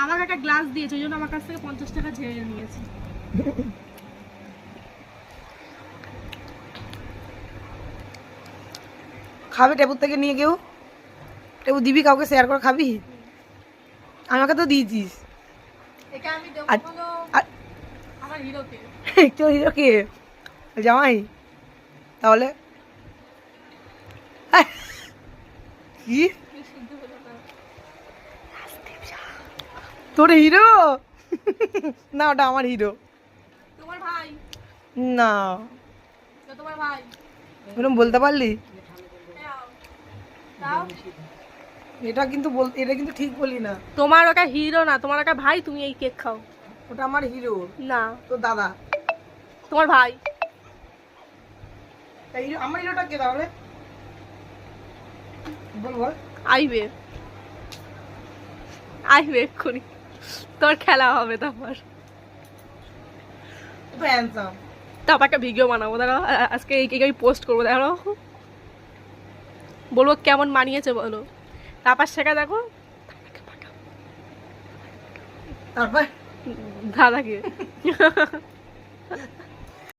আমাকে একটা গ্লাস দিয়েছে, ওই জন্য আমার কাছ থেকে 50 টাকা ঝেড়ে নিয়েছে। খাবে টেবুর থেকে নিয়ে কেউ? টেবু দিবি কাউকে শেয়ার করে খাবি? আমাকে তো দিয়েছিস। এটা আমি দেবো হলো আমার হিরোকে। তোর হিরো কে? জামাই? তাহলে কি তোর হিরো? না ওটা আমার হিরো। তোমার ভাই না তোমার ভাই এরকম বলতে পারলি? দাও। এটা কিন্তু এটা কিন্তু ঠিক বলি না। তোমার ওটা হিরো না, তোমার ওটা ভাই, তুমি এই কেক খাও। ওটা আমার হিরো। না তোর দাদা। তোমার ভাই। আমার হিরোটা কে তাহলে? বল বল। আইবে আইবে এক্ষুনি, তোর খেলা হবে। তারপর তো হ্যান্ডসাম। তারপর একটা ভিডিও বানাবো, দেখো আজকে এই কেক আমি পোস্ট করবো, দেখো বলবো কেমন মানিয়েছে বলো। তারপর সেটা দেখো তারপর দাদাকে